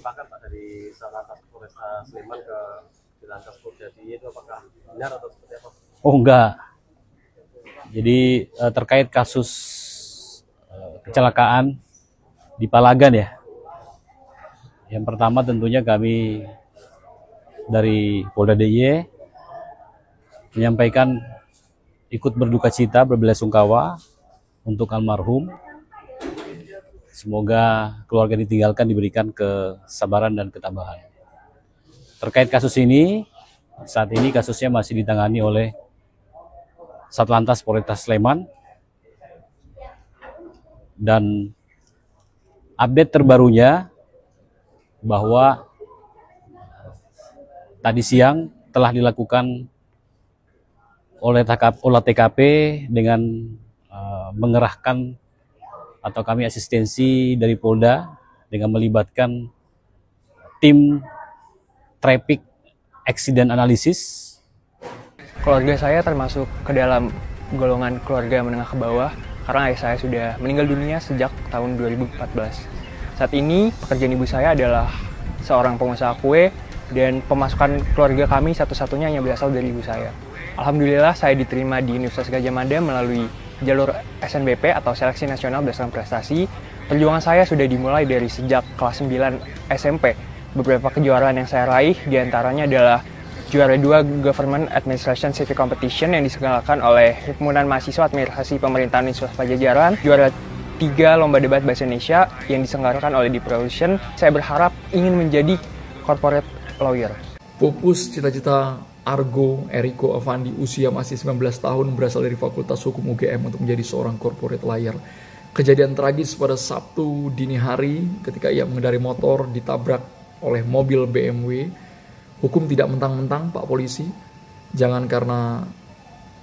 dilimpahkan Pak dari Satlantas Polresta Sleman ke Dirlantas Polda DIY itu apakah benar atau seperti apa? Oh enggak. Jadi terkait kasus kecelakaan di Palagan ya. Yang pertama tentunya kami dari Polda DIY menyampaikan ikut berduka cita, berbelasungkawa untuk almarhum. Semoga keluarga ditinggalkan diberikan kesabaran dan ketabahan. Terkait kasus ini, saat ini kasusnya masih ditangani oleh Satlantas Polresta Sleman. Dan update terbarunya bahwa tadi siang telah dilakukan oleh TKP dengan mengerahkan atau kami asistensi dari Polda dengan melibatkan tim traffic accident analysis. Keluarga saya termasuk ke dalam golongan keluarga menengah ke bawah karena ayah saya sudah meninggal dunia sejak tahun 2014. Saat ini pekerjaan ibu saya adalah seorang pengusaha kue dan pemasukan keluarga kami satu-satunya hanya berasal dari ibu saya. Alhamdulillah saya diterima di Universitas Gadjah Mada melalui jalur SNBP atau Seleksi Nasional Berdasarkan Prestasi. Perjuangan saya sudah dimulai dari sejak kelas 9 SMP. Beberapa kejuaraan yang saya raih diantaranya adalah juara 2 Government Administration Civic Competition yang diselenggarakan oleh Himpunan Mahasiswa Administrasi Pemerintahan Universitas Pajajaran, juara 3 Lomba Debat Bahasa Indonesia yang diselenggarakan oleh Diprovision. Saya berharap ingin menjadi corporate lawyer. Pupus cita-cita Argo Eriko Avandi usia masih 19 tahun berasal dari Fakultas Hukum UGM untuk menjadi seorang corporate lawyer. Kejadian tragis pada Sabtu dini hari ketika ia mengendarai motor ditabrak oleh mobil BMW. Hukum tidak mentang-mentang, Pak Polisi. Jangan karena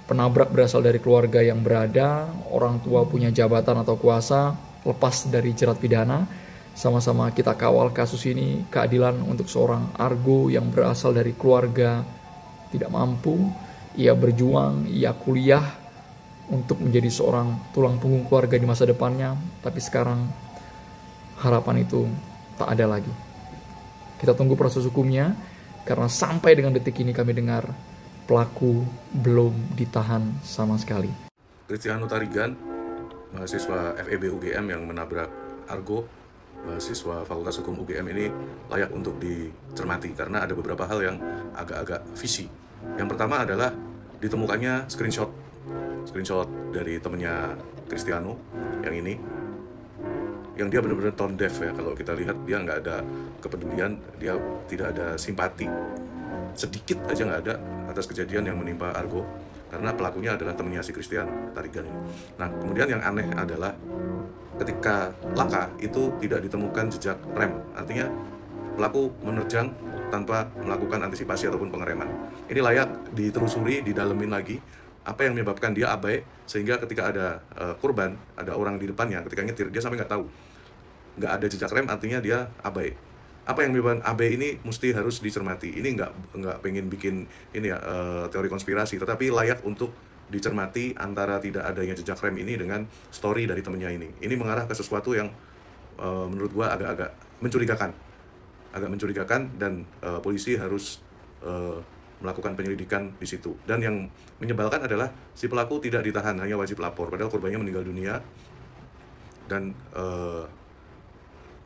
penabrak berasal dari keluarga yang berada, orang tua punya jabatan atau kuasa, lepas dari jerat pidana. Sama-sama kita kawal kasus ini, keadilan untuk seorang Argo yang berasal dari keluarga tidak mampu. Ia berjuang, ia kuliah untuk menjadi seorang tulang punggung keluarga di masa depannya. Tapi sekarang harapan itu tak ada lagi. Kita tunggu proses hukumnya, karena sampai dengan detik ini kami dengar pelaku belum ditahan sama sekali. Cristiano Tarigan, mahasiswa FEB UGM yang menabrak Argo, mahasiswa Fakultas Hukum UGM ini layak untuk dicermati karena ada beberapa hal yang agak-agak visi. Yang pertama adalah ditemukannya screenshot dari temennya Cristiano yang ini, yang dia benar-benar tone deaf ya. Kalau kita lihat dia nggak ada kepedulian, dia tidak ada simpati, sedikit aja nggak ada atas kejadian yang menimpa Argo karena pelakunya adalah temennya si Cristiano Tarigan ini. Nah kemudian yang aneh adalah ketika laka itu tidak ditemukan jejak rem, artinya pelaku menerjang tanpa melakukan antisipasi ataupun pengereman. Ini layak ditelusuri, didalemin lagi apa yang menyebabkan dia abai sehingga ketika ada korban, ada orang di depannya ketika nyetir dia sampai nggak tahu, nggak ada jejak rem, artinya dia abai. Apa yang menyebabkan abai ini mesti harus dicermati. Ini nggak pengen bikin ini ya teori konspirasi, tetapi layak untuk dicermati antara tidak adanya jejak rem ini dengan story dari temennya ini. Ini mengarah ke sesuatu yang menurut gua agak-agak mencurigakan dan polisi harus melakukan penyelidikan di situ. Dan yang menyebalkan adalah si pelaku tidak ditahan, hanya wajib lapor padahal korbannya meninggal dunia. Dan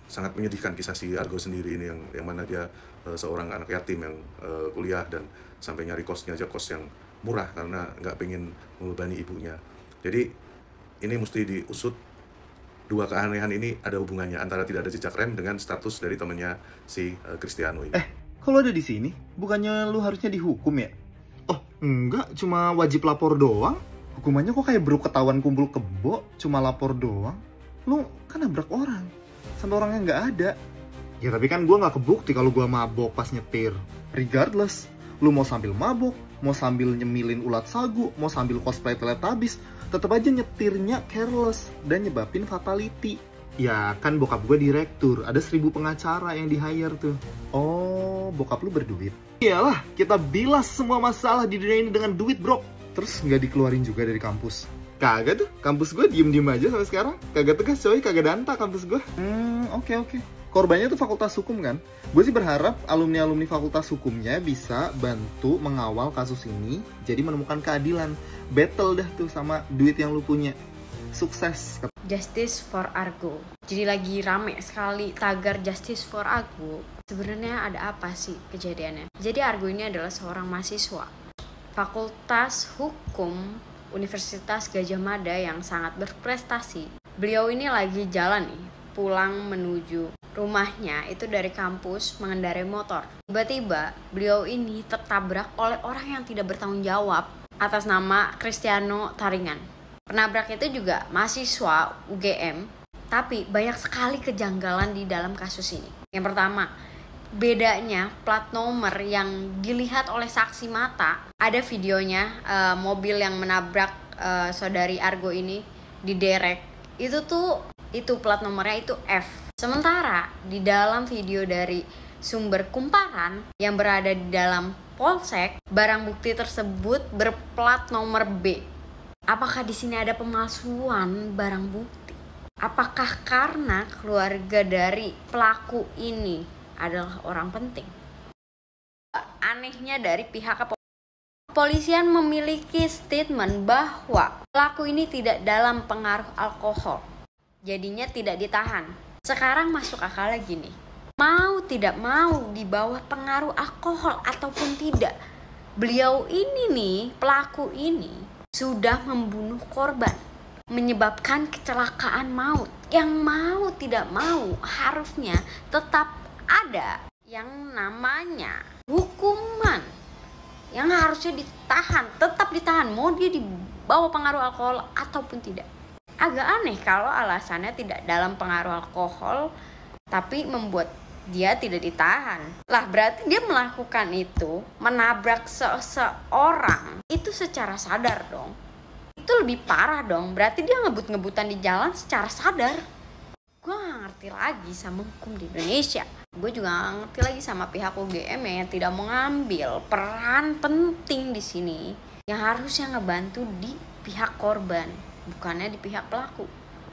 sangat menyedihkan kisah si Argo sendiri ini yang mana dia seorang anak yatim yang kuliah dan sampai nyari kosnya aja kos yang murah karena nggak pengen membebani ibunya. Jadi ini mesti diusut. Dua keanehan ini ada hubungannya antara tidak ada jejak rem dengan status dari temennya si Cristiano ini. Kalau ada di sini, bukannya lu harusnya dihukum ya? Oh, enggak, cuma wajib lapor doang. Hukumannya kok kayak bro ketahuan kumpul kebo, cuma lapor doang. Lu kan nabrak orang, sampai orangnya nggak ada. Ya tapi kan gue nggak kebukti kalau gue mabok pas nyetir. Regardless, lu mau sambil mabok, mau sambil nyemilin ulat sagu, mau sambil cosplay Teletubbies, tetap aja nyetirnya careless dan nyebabin fatality. Ya kan bokap gue direktur, ada 1000 pengacara yang di-hire tuh. Oh, bokap lu berduit? Iyalah, kita bilas semua masalah di dunia ini dengan duit bro. Terus nggak dikeluarin juga dari kampus? Kagak tuh, kampus gue diem-diem aja sampai sekarang. Kagak tegas coy, kagak danta kampus gue. Oke. korbannya tuh fakultas hukum kan. Gue sih berharap alumni-alumni fakultas hukumnya bisa bantu mengawal kasus ini, jadi menemukan keadilan. Battle dah tuh sama duit yang lu punya. Sukses. Justice for Argo. Jadi lagi rame sekali tagar Justice for Argo. Sebenarnya ada apa sih kejadiannya? Jadi Argo ini adalah seorang mahasiswa Fakultas Hukum Universitas Gadjah Mada yang sangat berprestasi. Beliau ini lagi jalan nih, pulang menuju rumahnya itu dari kampus mengendarai motor. Tiba-tiba beliau ini tertabrak oleh orang yang tidak bertanggung jawab atas nama Cristiano Taringan. Penabrak itu juga mahasiswa UGM, tapi banyak sekali kejanggalan di dalam kasus ini. Yang pertama, bedanya plat nomor yang dilihat oleh saksi mata, ada videonya mobil yang menabrak saudari Argo ini diderek. Itu plat nomornya itu F. Sementara di dalam video dari sumber kumparan yang berada di dalam polsek, barang bukti tersebut berplat nomor B. Apakah di sini ada pemalsuan barang bukti? Apakah karena keluarga dari pelaku ini adalah orang penting? Anehnya dari pihak kepolisian memiliki statement bahwa pelaku ini tidak dalam pengaruh alkohol, jadinya tidak ditahan. Sekarang masuk akal lagi nih, mau tidak mau di bawah pengaruh alkohol ataupun tidak, beliau ini nih, pelaku ini sudah membunuh korban, menyebabkan kecelakaan maut. Yang mau tidak mau harusnya tetap ada yang namanya hukuman yang harusnya ditahan, tetap ditahan, mau dia dibawa pengaruh alkohol ataupun tidak. Agak aneh kalau alasannya tidak dalam pengaruh alkohol tapi membuat dia tidak ditahan. Lah berarti dia melakukan itu, menabrak seseorang itu secara sadar dong. Itu lebih parah dong, berarti dia ngebut-ngebutan di jalan secara sadar. Gue gak ngerti lagi sama hukum di Indonesia. Gue juga gak ngerti lagi sama pihak UGM yang tidak mengambil peran penting di sini, yang harusnya ngebantu di pihak korban, bukannya di pihak pelaku.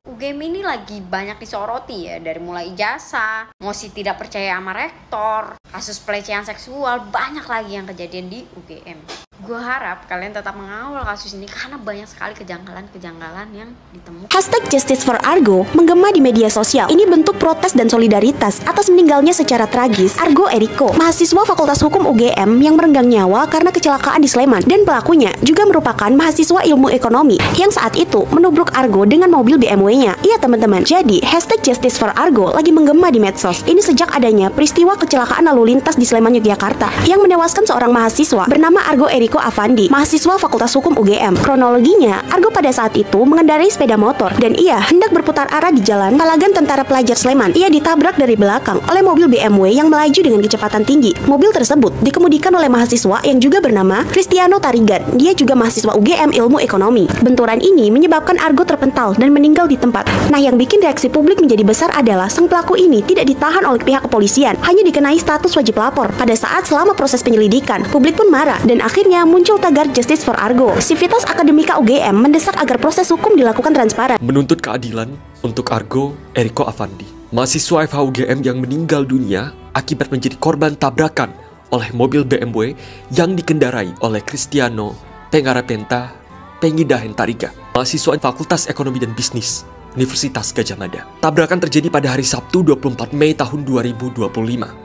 UGM ini lagi banyak disoroti ya, dari mulai ijazah, mosi tidak percaya sama rektor, kasus pelecehan seksual, banyak lagi yang kejadian di UGM. Gue harap kalian tetap mengawal kasus ini karena banyak sekali kejanggalan-kejanggalan yang ditemukan. Hashtag Justice for Argo menggema di media sosial. Ini bentuk protes dan solidaritas atas meninggalnya secara tragis Argo Eriko, mahasiswa Fakultas Hukum UGM yang merenggang nyawa karena kecelakaan di Sleman. Dan pelakunya juga merupakan mahasiswa ilmu ekonomi yang saat itu menubruk Argo dengan mobil BMW-nya. Iya teman-teman, jadi hashtag Justice for Argo lagi menggema di medsos. Ini sejak adanya peristiwa kecelakaan lalu lintas di Sleman, Yogyakarta yang menewaskan seorang mahasiswa bernama Argo Eriko Afandi, mahasiswa Fakultas Hukum UGM. Kronologinya, Argo pada saat itu mengendarai sepeda motor dan ia hendak berputar arah di jalan Palagan Tentara Pelajar Sleman. Ia ditabrak dari belakang oleh mobil BMW yang melaju dengan kecepatan tinggi. Mobil tersebut dikemudikan oleh mahasiswa yang juga bernama Cristiano Taringan. Dia juga mahasiswa UGM Ilmu Ekonomi. Benturan ini menyebabkan Argo terpental dan meninggal di tempat. Nah, yang bikin reaksi publik menjadi besar adalah sang pelaku ini tidak ditahan oleh pihak kepolisian, hanya dikenai status wajib lapor. Pada saat selama proses penyelidikan, publik pun marah dan akhirnya muncul tagar Justice for Argo. Sivitas Akademika UGM mendesak agar proses hukum dilakukan transparan. Menuntut keadilan untuk Argo Eriko Afandi, mahasiswa FHUGM yang meninggal dunia akibat menjadi korban tabrakan oleh mobil BMW yang dikendarai oleh Cristiano Pengarapenta Pengidahen Tariga, mahasiswa Fakultas Ekonomi dan Bisnis Universitas Gadjah Mada. Tabrakan terjadi pada hari Sabtu 24 Mei tahun 2025.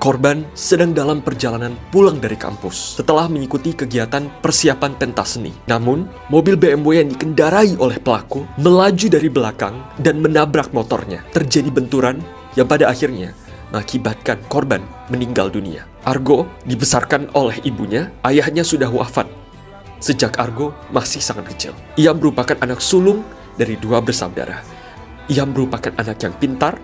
Korban sedang dalam perjalanan pulang dari kampus setelah mengikuti kegiatan persiapan pentas seni. Namun, mobil BMW yang dikendarai oleh pelaku melaju dari belakang dan menabrak motornya. Terjadi benturan yang pada akhirnya mengakibatkan korban meninggal dunia. Argo dibesarkan oleh ibunya, ayahnya sudah wafat sejak Argo masih sangat kecil. Ia merupakan anak sulung dari dua bersaudara. Ia merupakan anak yang pintar,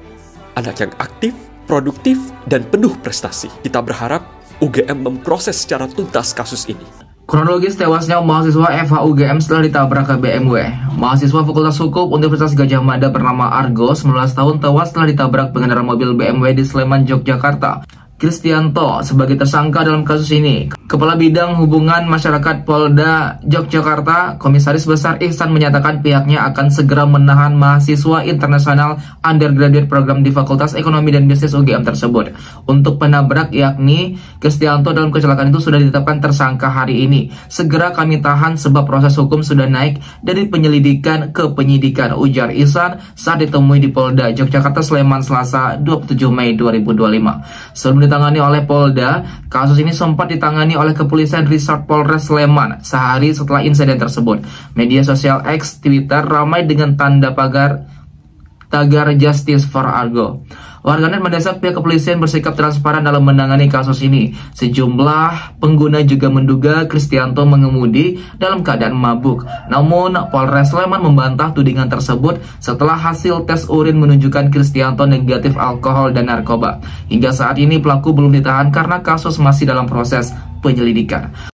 anak yang aktif, produktif, dan penuh prestasi. Kita berharap UGM memproses secara tuntas kasus ini. Kronologis tewasnya mahasiswa FHUGM setelah ditabrak ke BMW. Mahasiswa Fakultas Hukum Universitas Gadjah Mada bernama Argo, 19 tahun, tewas setelah ditabrak pengendara mobil BMW di Sleman, Yogyakarta. Kristianto sebagai tersangka dalam kasus ini. Kepala Bidang Hubungan Masyarakat Polda Yogyakarta, Komisaris Besar Ihsan menyatakan pihaknya akan segera menahan mahasiswa internasional undergraduate program di Fakultas Ekonomi dan Bisnis UGM tersebut. Untuk penabrak yakni Kristianto dalam kecelakaan itu sudah ditetapkan tersangka hari ini. Segera kami tahan sebab proses hukum sudah naik dari penyelidikan ke penyidikan, ujar Ihsan saat ditemui di Polda Yogyakarta Sleman Selasa 27 Mei 2025. Sebelum ditangani oleh Polda, kasus ini sempat ditangani oleh Kepolisian Resort Polres Sleman sehari setelah insiden tersebut. Media sosial X Twitter ramai dengan tanda tagar Justice for Argo. Warganet mendesak pihak kepolisian bersikap transparan dalam menangani kasus ini. Sejumlah pengguna juga menduga Kristianto mengemudi dalam keadaan mabuk. Namun, Polres Sleman membantah tudingan tersebut setelah hasil tes urin menunjukkan Kristianto negatif alkohol dan narkoba. Hingga saat ini pelaku belum ditahan karena kasus masih dalam proses penyelidikan.